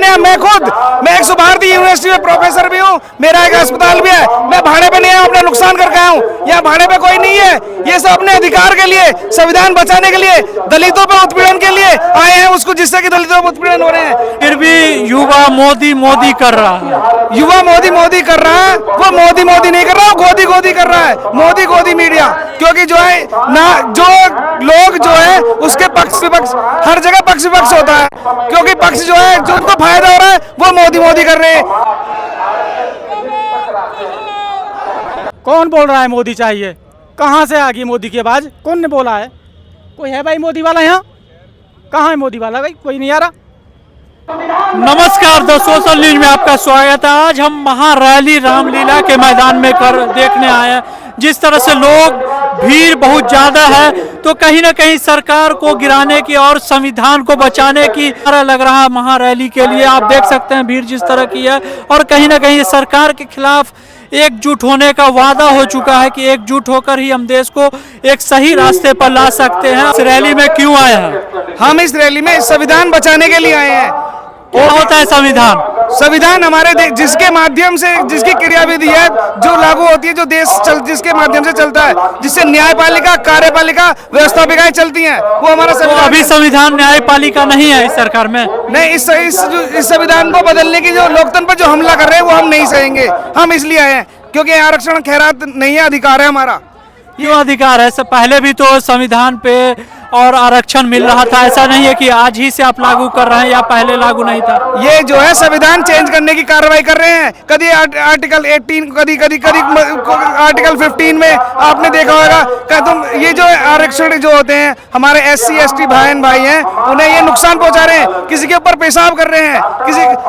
बने हैं। मैं एक भारतीय यूनिवर्सिटी में प्रोफेसर भी हूँ, मेरा एक अस्पताल भी है। मैं भाड़े पे नहीं आया, अपना नुकसान करके आया हूँ। यहाँ भाड़े पे कोई नहीं है। ये सब अपने अधिकार के लिए, संविधान बचाने के लिए, दलितों पे उत्पीड़न के लिए आए हैं, उसको जिससे कि दलितों पे उत्पीड़न हो रहे हैं। फिर भी युवा मोदी मोदी कर रहा है। युवा मोदी मोदी कर रहा है, वो मोदी मोदी नहीं कर रहा, वो गोदी गोदी कर रहा है। मोदी गोदी मीडिया, क्योंकि जो है ना, जो लोग जो है उसके पक्ष विपक्ष, हर जगह पक्ष विपक्ष होता है, क्योंकि पक्ष जो है जो उनको फायदा हो रहा है वो मोदी मोदी कर रहे हैं। कौन बोल रहा है मोदी चाहिए? कहाँ से आ गई मोदी की आवाज? कौन ने बोला है? कोई है भाई मोदी वाला यहाँ? कहाँ है मोदी वाला भाई? कोई नहीं आ रहा। नमस्कार दोस्तों, सोशल न्यूज में आपका स्वागत है। आज हम महारैली रामलीला के मैदान में देखने आए हैं। जिस तरह से लोग, भीड़ बहुत ज्यादा है, तो कहीं ना कहीं सरकार को गिराने की और संविधान को बचाने की तरह लग रहा है महारैली के लिए। आप देख सकते हैं भीड़ जिस तरह की है, और कहीं ना कहीं सरकार के खिलाफ एकजुट होने का वादा हो चुका है कि एकजुट होकर ही हम देश को एक सही रास्ते पर ला सकते हैं। इस रैली में क्यों आए हैं? हम इस रैली में संविधान बचाने के लिए आए हैं। क्या होता है संविधान? संविधान हमारे जिसके माध्यम से, जिसकी क्रियाविधि है जो लागू होती है, जो देश जिसके माध्यम से चलता है, जिससे न्यायपालिका, कार्यपालिका, व्यवस्थापिकाएं चलती हैं, वो हमारा संविधान। अभी संविधान न्यायपालिका नहीं है इस सरकार में। नहीं, इस संविधान को बदलने की जो लोकतंत्र पर जो हमला कर रहे हैं वो हम नहीं सहेंगे। हम इसलिए आए हैं क्योंकि आरक्षण खैरात नहीं है, अधिकार है हमारा। क्यों अधिकार है? पहले भी तो संविधान पे और आरक्षण मिल रहा था। ऐसा नहीं है कि आज ही से आप लागू कर रहे हैं या पहले लागू नहीं था। ये जो है संविधान चेंज करने की कार्रवाई कर रहे हैं। कभी आर्टिकल 18, कभी आर्टिकल 15 में आपने देखा होगा। तुम ये जो आरक्षण जो होते हैं, हमारे SC ST भाई हैं, उन्हें ये नुकसान पहुंचा रहे हैं। किसी के ऊपर पेशाब कर रहे हैं,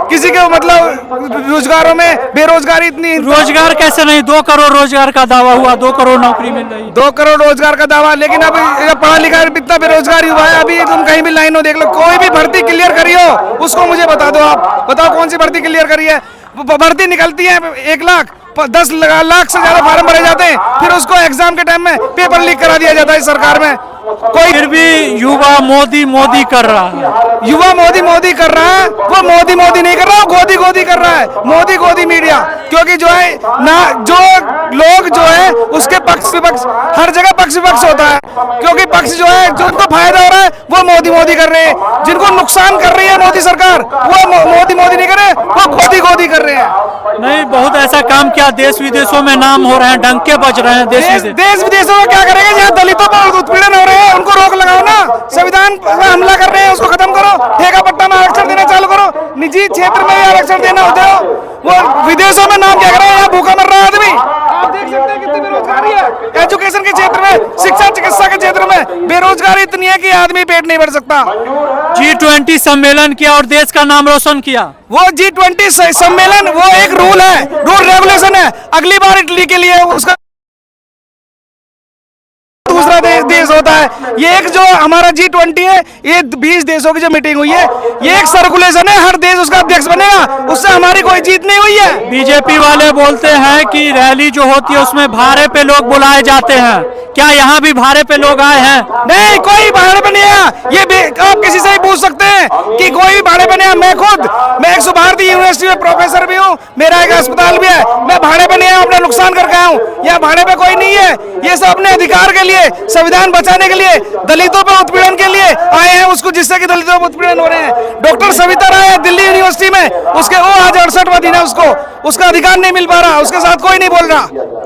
किसी के मतलब रोजगारों में बेरोजगारी इतनी। रोजगार कैसे नहीं? 2 करोड़ रोजगार का दावा हुआ, 2 करोड़ नौकरी मिल रही है। 2 करोड़ रोजगार का दावा, लेकिन अब पढ़ा लिखा इतना बेरोजगारी हुआ है। अभी तुम कहीं भी लाइनों देख लो, कोई भी भर्ती क्लियर करी हो उसको मुझे बता दो। आप बताओ कौन सी भर्ती क्लियर करी है? भर्ती निकलती है 1 लाख, 10 लाख से ज्यादा फॉर्म भरे जाते हैं, फिर उसको एग्जाम के टाइम में पेपर लीक करा दिया जाता है इस सरकार में। कोई फिर भी युवा मोदी मोदी कर रहा है। युवा मोदी मोदी कर रहा है, वो मोदी मोदी नहीं कर रहा, वो गोदी गोदी कर रहा है। मोदी गोदी मीडिया, क्योंकि जो है ना, जो लोग जो है उसके पक्ष विपक्ष, हर जगह पक्ष विपक्ष होता है, क्योंकि पक्ष जो है जो उनको फायदा हो रहा है वो मोदी मोदी कर रहे हैं। जिनको नुकसान कर रही है मोदी सरकार, वो मोदी मोदी नहीं कर रहे, वो गोदी गोदी कर रहे हैं। नहीं, बहुत ऐसा काम किया, देश विदेशों में नाम हो रहे हैं, डंके बज रहे हैं। देश विदेशों में क्या करेंगे? जहाँ दलितों पर उत्पीड़न हो रहे हैं उनको रोक लगाओ ना। संविधान पर हमला कर रहे हैं, उसको खत्म करो। ठेका पट्टा में आरक्षण देना चालू करो, निजी क्षेत्र में आरक्षण देना होते हो। वो विदेशों में नाम क्या कर रहे हैं? यहाँ भूखा मर रहा है आदमी। आप देख सकते हैं कितनी बेरोजगारी है। एजुकेशन के क्षेत्र में, शिक्षा चिकित्सा के क्षेत्र में बेरोजगारी इतनी है कि आदमी पेट नहीं भर सकता। G20 सम्मेलन किया और देश का नाम रोशन किया। वो G20 सम्मेलन वो एक रूल है, रूल रेगुलेशन है। अगली बार इटली के लिए उसका दूसरा देश होता है। ये एक जो हमारा G20 है, ये 20 देशों की जो मीटिंग हुई है, ये एक सर्कुलेशन है, हर देश उसका अध्यक्ष बनेगा। उससे हमारी कोई जीत नहीं हुई है। बीजेपी वाले बोलते हैं कि रैली जो होती है उसमें भाड़े पे लोग बुलाए जाते हैं। क्या यहाँ भी भाड़े पे लोग आए हैं? नहीं, कोई भाड़े पे नहीं आया। ये आप किसी से ही पूछ सकते हैं कि कोई भी भाड़े पे नहीं आया। मैं एक भारतीय यूनिवर्सिटी में प्रोफेसर भी हूँ, मेरा एक अस्पताल भी है। मैं भाड़े पे नहीं आया, अपना नुकसान करके आया हूँ। यहाँ भाड़े पे कोई नहीं है। ये सब अपने अधिकार के लिए, संविधान बचाने के लिए, दलितों पर उत्पीड़न के लिए आए हैं, उसको जिससे कि दलितों पर उत्पीड़न हो रहे हैं। डॉक्टर सविता राय है दिल्ली यूनिवर्सिटी में, उसके वो आज 68वां दिन है, उसका अधिकार नहीं मिल पा रहा, उसके साथ कोई नहीं बोल रहा।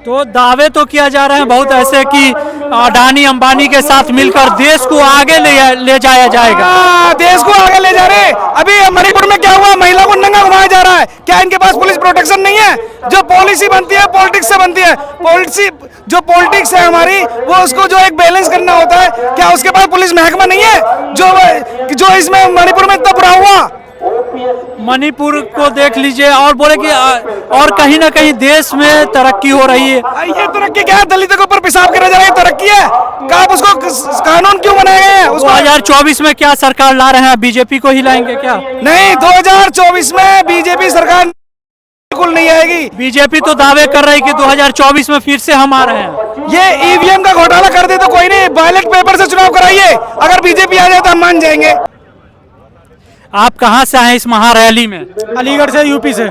तो दावे तो किया जा रहे हैं बहुत ऐसे कि अडानी अंबानी के साथ मिलकर देश को आगे ले जाया जाएगा। देश को आगे ले जा रहे हैं। अभी मणिपुर में क्या हुआ? महिला को नंगा घुमाया जा रहा है। क्या इनके पास पुलिस प्रोटेक्शन नहीं है? जो पॉलिसी बनती है पॉलिटिक्स से बनती है। जो पॉलिटिक्स है हमारी, वो उसको जो एक बैलेंस करना होता है। क्या उसके पास पुलिस महकमा नहीं है जो इसमें मणिपुर में इतना बुरा हुआ? मणिपुर को देख लीजिए और बोले कि और कहीं ना कहीं देश में तरक्की हो रही है। ये तरक्की क्या है? दलितों के ऊपर पेशाब करा जा रहा है, तरक्की है? आप उसको कानून क्यों बनाए गए हैं? 2024 में क्या सरकार ला रहे हैं? बीजेपी को ही लाएंगे क्या? नहीं, 2024 में बीजेपी सरकार बिल्कुल नहीं आएगी। बीजेपी तो दावे कर रही है कि 2024 में फिर से हम आ रहे हैं। ये EVM का घोटाला कर दे तो कोई नहीं, बैलेट पेपर से चुनाव कराइए। अगर बीजेपी आ जाए तो हम मान जाएंगे। आप कहाँ से आए इस महारैली में? अलीगढ़ से, यूपी से।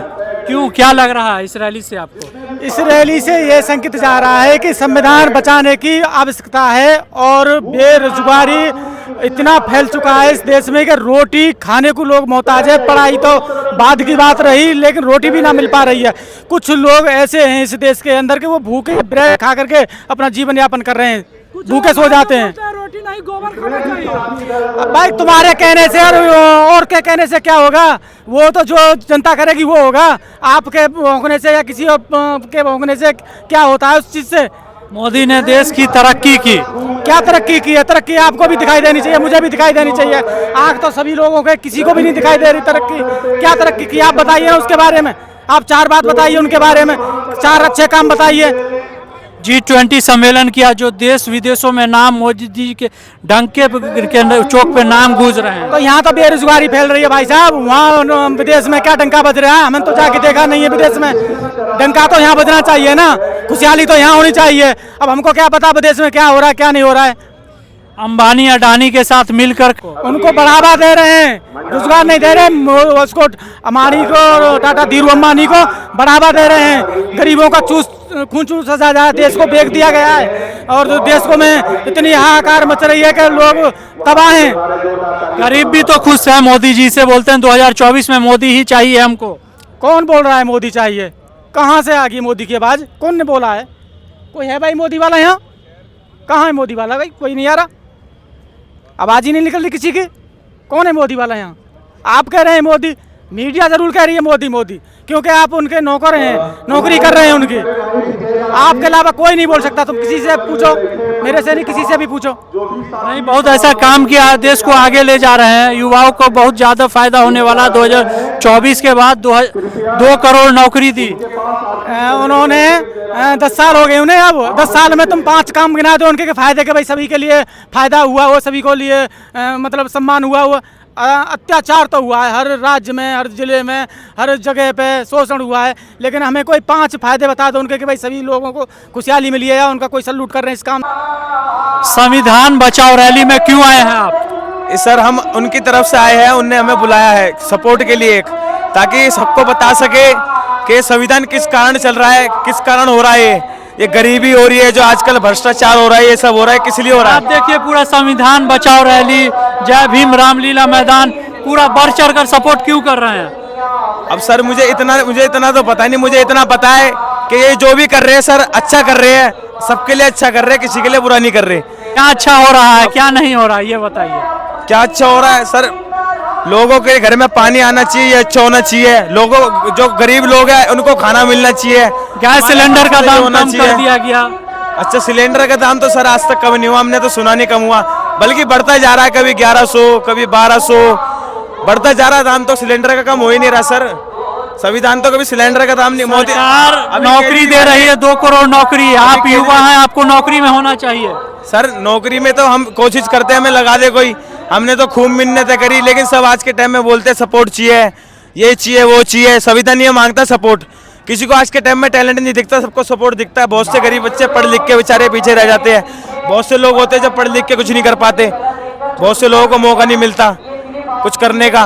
क्यों, क्या लग रहा है इस रैली से आपको? इस रैली से ये संकेत जा रहा है कि संविधान बचाने की आवश्यकता है और बेरोजगारी इतना फैल चुका है इस देश में कि रोटी खाने को लोग मोहताज है। पढ़ाई तो बाद की बात रही, लेकिन रोटी भी ना मिल पा रही है। कुछ लोग ऐसे हैं इस देश के अंदर कि वो भूखे ब्रेड खा करके अपना जीवन यापन कर रहे हैं, भूखे सो जाते हैं। रोटी नहीं, गोबर खाना चाहिए। भाई तुम्हारे कहने से और के कहने से क्या होगा? वो तो जो जनता करेगी वो होगा। आपके भोंकने से या किसी और के भोंकने से क्या होता है उस चीज से? मोदी ने देश की तरक्की की। क्या तरक्की की है? तरक्की आपको भी दिखाई देनी चाहिए, मुझे भी दिखाई देनी चाहिए। आग तो सभी लोगों के, किसी को भी नहीं दिखाई दे रही तरक्की। क्या तरक्की की आप बताइए ना उसके बारे में। आप 4 बात बताइए उनके बारे में, 4 अच्छे काम बताइए। G20 सम्मेलन किया, जो देश विदेशों में नाम मोदी जी के डंके के चौक पे नाम गूंज रहे हैं। तो यहाँ तो बेरोजगारी फैल रही है भाई साहब। वहाँ विदेश में क्या डंका बज रहा है? हमने तो जाके देखा नहीं है विदेश में। डंका तो यहाँ बजना चाहिए ना, खुशहाली तो यहाँ होनी चाहिए। अब हमको क्या पता विदेश में क्या हो रहा है क्या नहीं हो रहा है। अंबानी अडानी के साथ मिलकर उनको बढ़ावा दे रहे हैं, रोजगार नहीं दे रहे। उसको अंबानी को, टाटा धीरू अंबानी को बढ़ावा दे रहे हैं। गरीबों का खून चूस जा रहा है, देश को बेच दिया गया है और देश को में इतनी हाहाकार मच रही है कि लोग तबाह हैं। गरीब भी तो खुश है मोदी जी से, बोलते हैं 2024 में मोदी ही चाहिए हमको। कौन बोल रहा है मोदी चाहिए? कहाँ से आ गई मोदी की आवाज़? कौन ने बोला है? कोई है भाई मोदी वाला यहाँ? कहाँ है मोदी वाला? भाई कोई नहीं आ रहा, आवाज़ ही नहीं निकल रही किसी की। कौन है मोदी वाला यहाँ? आप कह रहे हैं मोदी, मीडिया जरूर कह रही है मोदी मोदी, क्योंकि आप उनके नौकर हैं, नौकरी कर रहे हैं उनकी। आपके अलावा कोई नहीं बोल सकता। तुम किसी से पूछो, मेरे से नहीं, किसी से भी पूछो। नहीं, बहुत ऐसा काम किया, देश को आगे ले जा रहे हैं। युवाओं को बहुत ज़्यादा फायदा होने वाला। 2024 के बाद 2 करोड़ नौकरी दी उन्होंने। 10 साल हो गए उन्हें। अब 10 साल में तुम 5 काम गिना दो उनके फायदे के, भाई सभी के लिए फायदा हुआ हो, सभी को लिए मतलब सम्मान हुआ हो। अत्याचार तो हुआ है हर राज्य में, हर जिले में, हर जगह पे शोषण हुआ है। लेकिन हमें कोई 5 फायदे बता दो उनके कि भाई सभी लोगों को खुशहाली मिली है या उनका कोई सल्यूट कर रहे हैं इस काम। संविधान बचाओ रैली में क्यों आए हैं आप? सर हम उनकी तरफ से आए हैं, उनने हमें बुलाया है सपोर्ट के लिए, ताकि सबको बता सके कि संविधान किस कारण चल रहा है, किस कारण हो रहा है। ये गरीबी हो रही है, जो आजकल भ्रष्टाचार हो रहा है, ये सब हो रहा है, किस लिए हो रहा है? आप देखिए पूरा संविधान बचाओ रैली, जय भीम रामलीला मैदान पूरा बढ़ चढ़ कर सपोर्ट क्यों कर रहे हैं? अब सर मुझे इतना तो पता नहीं। मुझे इतना पता है कि ये जो भी कर रहे हैं सर अच्छा कर रहे हैं, सबके लिए अच्छा कर रहे हैं, किसी के लिए बुरा नहीं कर रहे। क्या अच्छा हो रहा है, क्या नहीं हो रहा है, ये बताइए। क्या अच्छा हो रहा है सर? लोगों के घर में पानी आना चाहिए, ये अच्छा होना चाहिए। लोगों, जो गरीब लोग हैं उनको खाना मिलना चाहिए। गैस सिलेंडर का दाम कम कर दिया गया। अच्छा, सिलेंडर का दाम तो सर आज तक कम नहीं हुआ, हमने तो सुना नहीं कम हुआ, बल्कि बढ़ता जा रहा है। कभी 1100, कभी 1200 बढ़ता जा रहा है दाम। तो सिलेंडर का कम हो ही नहीं रहा सर। संविधान तो कभी सिलेंडर का दाम नहीं। मोदी सरकार नौकरी दे रही है, 2 करोड़ नौकरी। आप युवा हैं, आपको नौकरी में होना चाहिए। सर नौकरी में तो हम कोशिश करते हैं हमें लगा दे कोई। हमने तो खूब मिन्नतें करी, लेकिन सब आज के टाइम में बोलते हैं सपोर्ट चाहिए, ये चाहिए, वो चाहिए। संविधान ये मांगता सपोर्ट। किसी को आज के टाइम में टैलेंट नहीं दिखता, सबको सपोर्ट दिखता है। बहुत से गरीब बच्चे पढ़ लिख के बेचारे पीछे रह जाते हैं। बहुत से लोग होते हैं जो पढ़ लिख के कुछ नहीं कर पाते। बहुत से लोगों को मौका नहीं मिलता कुछ करने का।